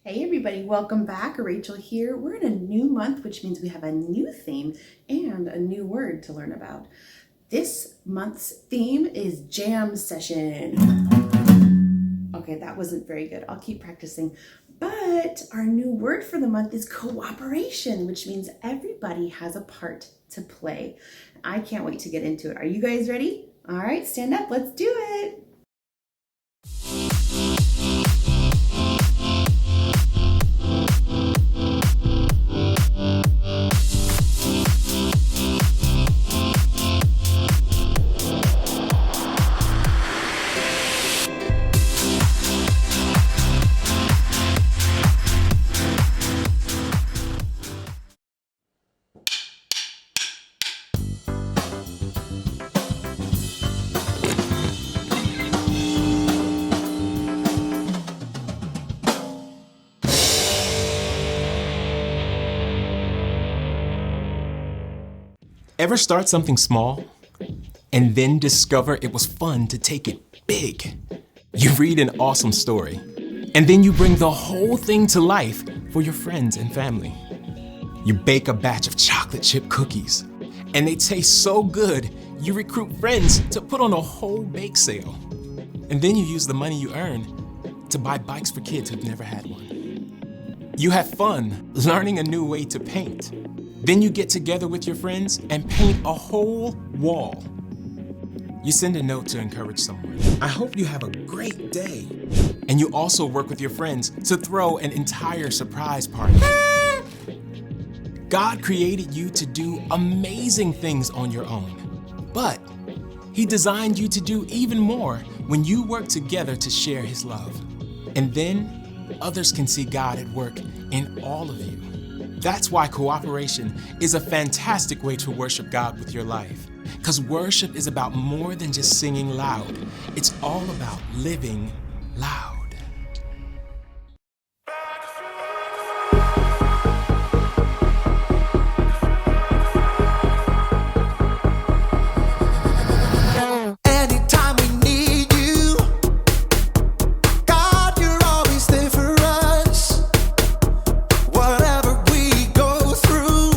Hey everybody, welcome back. Rachel here. We're in a new month, which means we have a new theme and a new word to learn about. This month's theme is jam session. Okay, that wasn't very good. I'll keep practicing. But our new word for the month is cooperation, which means everybody has a part to play. I can't wait to get into it. Are you guys ready? All right, stand up. Let's do it. Ever start something small and then discover it was fun to take it big? You read an awesome story and then you bring the whole thing to life for your friends and family. You bake a batch of chocolate chip cookies and they taste so good you recruit friends to put on a whole bake sale. And then you use the money you earn to buy bikes for kids who've never had one. You have fun learning a new way to paint. Then you get together with your friends and paint a whole wall. You send a note to encourage someone. I hope you have a great day. And you also work with your friends to throw an entire surprise party. God created you to do amazing things on your own, but He designed you to do even more when you work together to share His love. And then others can see God at work in all of you. That's why cooperation is a fantastic way to worship God with your life. Because worship is about more than just singing loud. It's all about living loud. Anytime we need you, God, you're always there for us. Whatever we go through,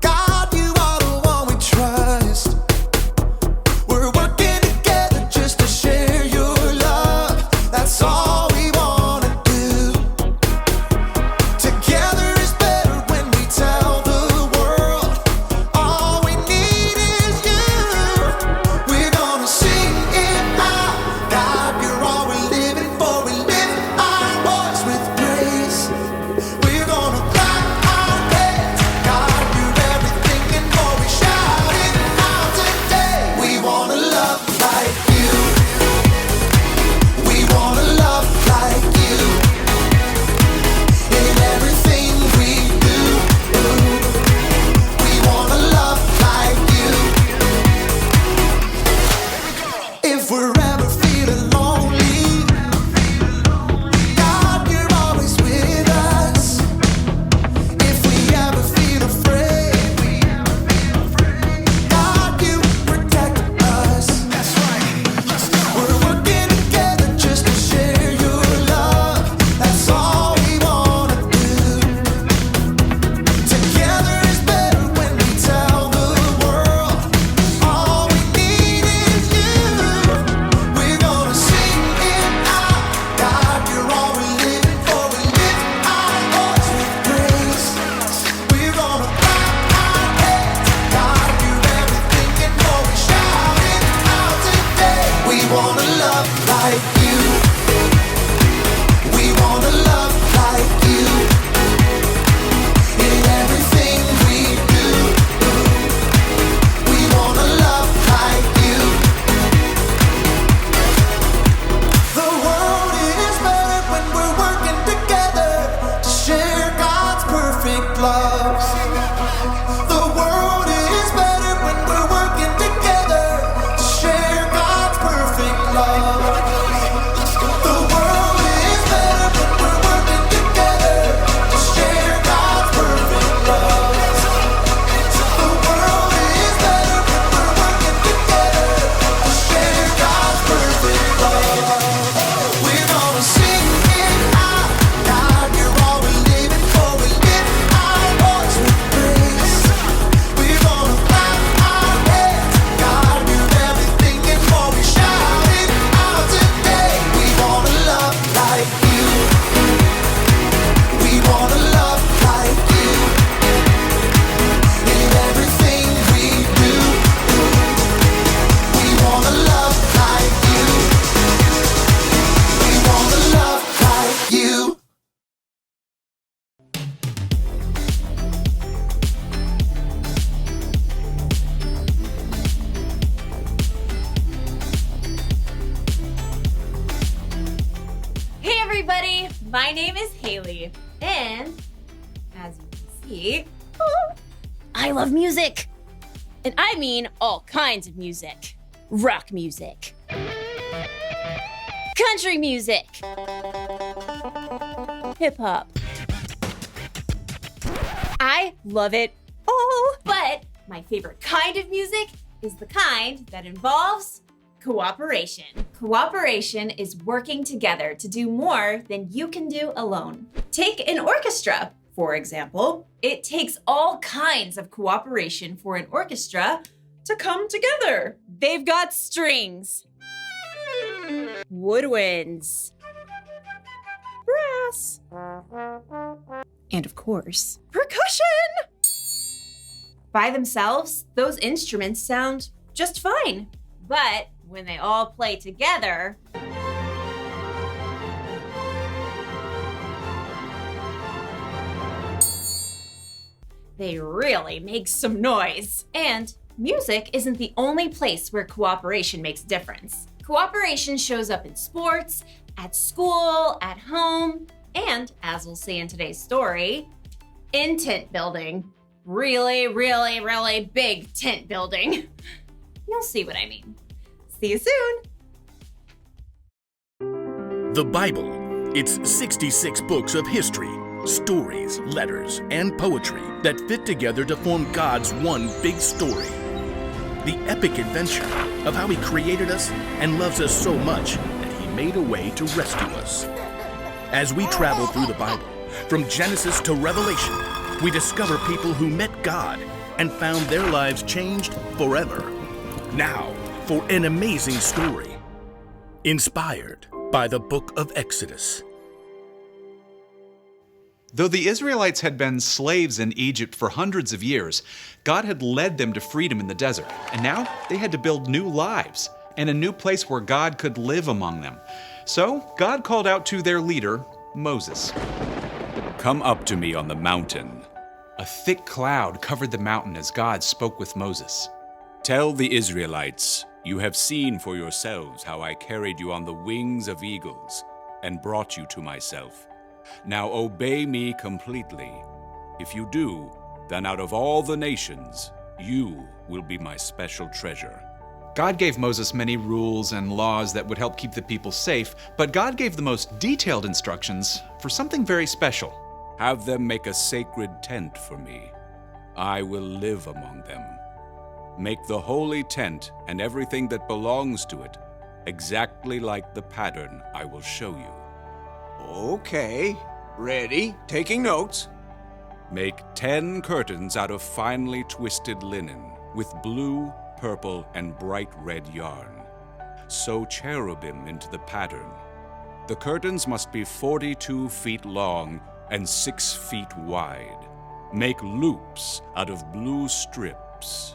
God, you are the one we trust. We're working together just to share your love. My name is Haley, and as you can see, I love music. And I mean all kinds of music. Rock music. Country music. Hip hop. I love it all. But my favorite kind of music is the kind that involves cooperation. Cooperation is working together to do more than you can do alone. Take an orchestra, for example. It takes all kinds of cooperation for an orchestra to come together. They've got strings, woodwinds, brass, and of course, percussion. By themselves, those instruments sound just fine. But when they all play together, they really make some noise. And music isn't the only place where cooperation makes a difference. Cooperation shows up in sports, at school, at home, and, as we'll see in today's story, in tent building. Really, really, really big tent building. You'll see what I mean. See you soon. The Bible. It's 66 books of history, stories, letters, and poetry that fit together to form God's one big story. The epic adventure of how He created us and loves us so much that He made a way to rescue us. As we travel through the Bible, from Genesis to Revelation, we discover people who met God and found their lives changed forever. Now, for an amazing story, inspired by the book of Exodus. Though the Israelites had been slaves in Egypt for hundreds of years, God had led them to freedom in the desert, and now they had to build new lives and a new place where God could live among them. So God called out to their leader, Moses. Come up to me on the mountain. A thick cloud covered the mountain as God spoke with Moses. Tell the Israelites, you have seen for yourselves how I carried you on the wings of eagles and brought you to myself. Now obey me completely. If you do, then out of all the nations, you will be my special treasure. God gave Moses many rules and laws that would help keep the people safe, but God gave the most detailed instructions for something very special. Have them make a sacred tent for me. I will live among them. Make the holy tent and everything that belongs to it exactly like the pattern I will show you. Okay, ready, taking notes. Make 10 curtains out of finely twisted linen with blue, purple, and bright red yarn. Sew cherubim into the pattern. The curtains must be 42 feet long and 6 feet wide. Make loops out of blue strips.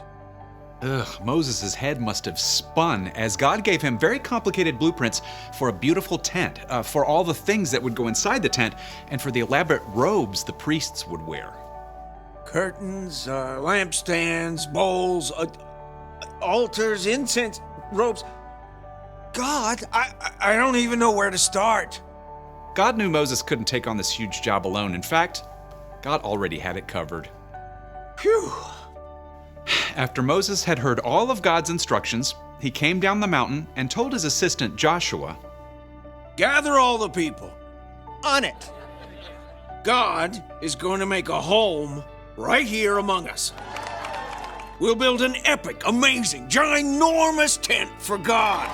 Moses' head must have spun as God gave him very complicated blueprints for a beautiful tent, for all the things that would go inside the tent, and for the elaborate robes the priests would wear. Curtains, lampstands, bowls, altars, incense, robes. God, I don't even know where to start. God knew Moses couldn't take on this huge job alone. In fact, God already had it covered. Phew. After Moses had heard all of God's instructions, he came down the mountain and told his assistant Joshua, Gather all the people. On it. God is going to make a home right here among us. We'll build an epic, amazing, ginormous tent for God.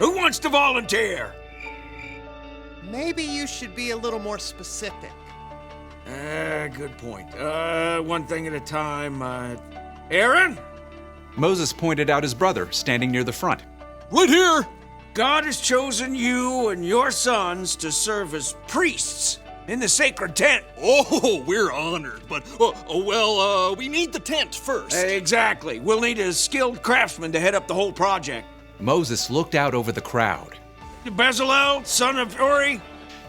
Who wants to volunteer? Maybe you should be a little more specific. Good point. One thing at a time. Aaron? Moses pointed out his brother, standing near the front. Right here! God has chosen you and your sons to serve as priests in the sacred tent. Oh, we're honored, but, we need the tent first. Exactly. We'll need a skilled craftsman to head up the whole project. Moses looked out over the crowd. Bezalel, son of Uri.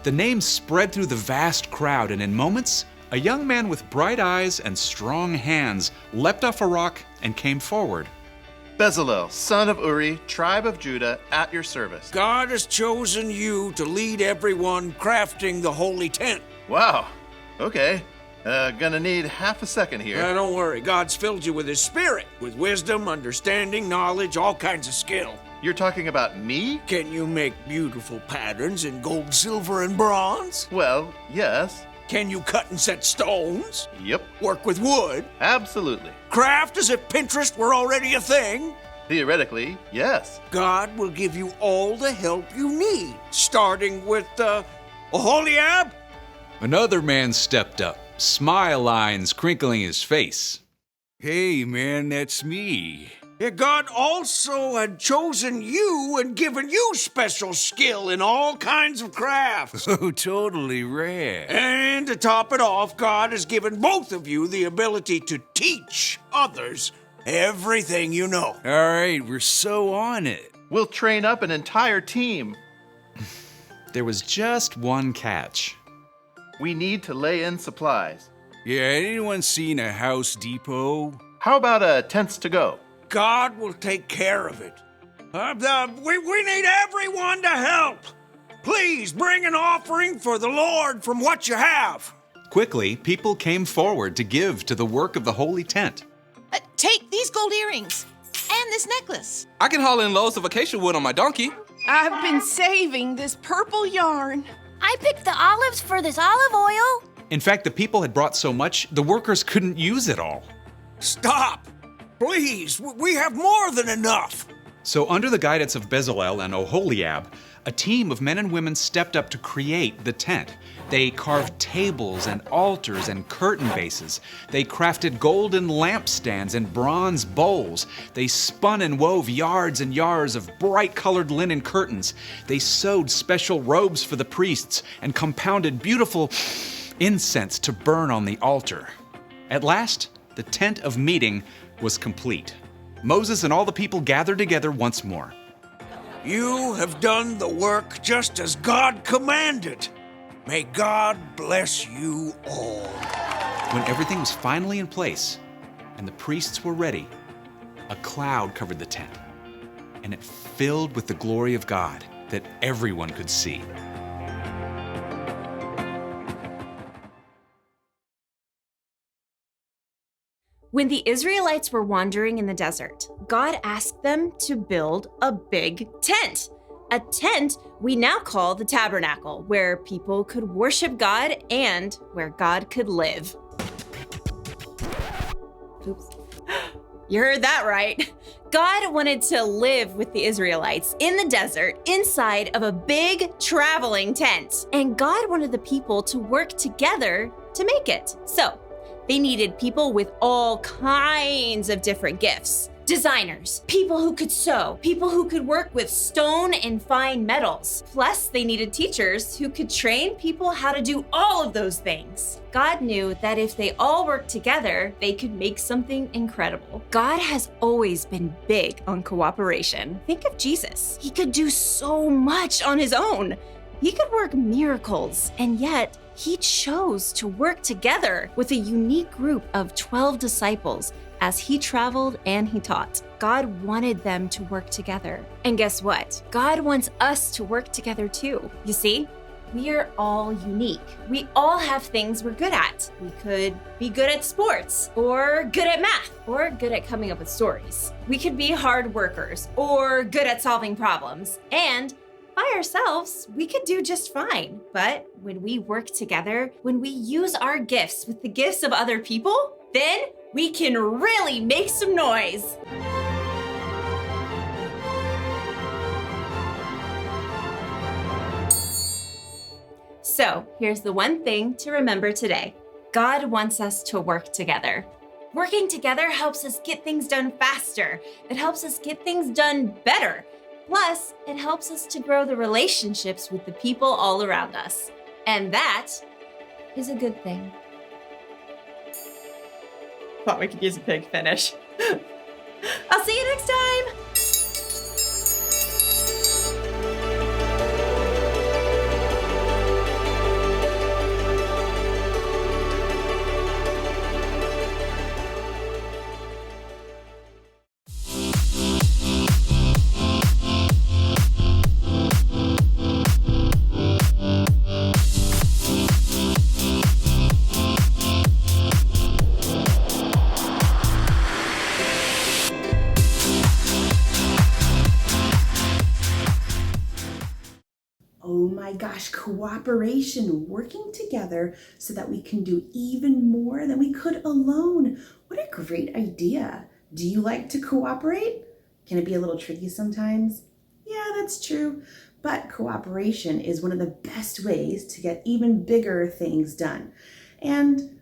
The names spread through the vast crowd, and in moments, a young man with bright eyes and strong hands leapt off a rock and came forward. Bezalel, son of Uri, tribe of Judah, at your service. God has chosen you to lead everyone crafting the holy tent. Wow. Okay. Gonna need half a second here. Don't worry. God's filled you with His Spirit, with wisdom, understanding, knowledge, all kinds of skill. You're talking about me? Can you make beautiful patterns in gold, silver, and bronze? Well, yes. Can you cut and set stones? Yep. Work with wood? Absolutely. Craft as if Pinterest were already a thing? Theoretically, yes. God will give you all the help you need, starting with, Oholiab? Another man stepped up, smile lines crinkling his face. Hey, man, that's me. Yeah, God also had chosen you and given you special skill in all kinds of crafts. Oh, totally rad. And to top it off, God has given both of you the ability to teach others everything you know. All right, we're so on it. We'll train up an entire team. There was just one catch. We need to lay in supplies. Yeah, anyone seen a House Depot? How about tents to go? God will take care of it. We need everyone to help. Please bring an offering for the Lord from what you have. Quickly, people came forward to give to the work of the holy tent. Take these gold earrings and this necklace. I can haul in loads of acacia wood on my donkey. I've been saving this purple yarn. I picked the olives for this olive oil. In fact, the people had brought so much, the workers couldn't use it all. Stop! Please, we have more than enough. So under the guidance of Bezalel and Oholiab, a team of men and women stepped up to create the tent. They carved tables and altars and curtain bases. They crafted golden lampstands and bronze bowls. They spun and wove yards and yards of bright-colored linen curtains. They sewed special robes for the priests and compounded beautiful incense to burn on the altar. At last, the tent of meeting was complete. Moses and all the people gathered together once more. You have done the work just as God commanded. May God bless you all. When everything was finally in place and the priests were ready, a cloud covered the tent, and it filled with the glory of God that everyone could see. When the Israelites were wandering in the desert, God asked them to build a big tent. A tent we now call the tabernacle, where people could worship God and where God could live. Oops. You heard that right. God wanted to live with the Israelites in the desert inside of a big traveling tent. And God wanted the people to work together to make it. So they needed people with all kinds of different gifts. Designers, people who could sew, people who could work with stone and fine metals. Plus, they needed teachers who could train people how to do all of those things. God knew that if they all worked together, they could make something incredible. God has always been big on cooperation. Think of Jesus. He could do so much on his own. He could work miracles, and yet he chose to work together with a unique group of 12 disciples as he traveled and he taught. God wanted them to work together. And guess what? God wants us to work together too. You see, we are all unique. We all have things we're good at. We could be good at sports, or good at math, or good at coming up with stories. We could be hard workers, or good at solving problems. And by ourselves, we could do just fine. But when we work together, when we use our gifts with the gifts of other people, then we can really make some noise. So here's the one thing to remember today. God wants us to work together. Working together helps us get things done faster. It helps us get things done better. Plus, it helps us to grow the relationships with the people all around us. And that is a good thing. Thought we could use a big finish. I'll see you next time. gosh, cooperation, working together so that we can do even more than we could alone. What a great idea. Do you like to cooperate? Can it be a little tricky sometimes? Yeah, that's true. But cooperation is one of the best ways to get even bigger things done. And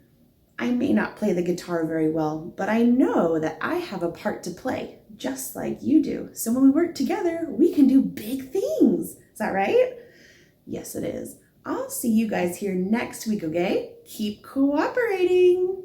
I may not play the guitar very well, but I know that I have a part to play, just like you do. So when we work together, we can do big things. Is that right? Yes, it is. I'll see you guys here next week, okay? Keep cooperating.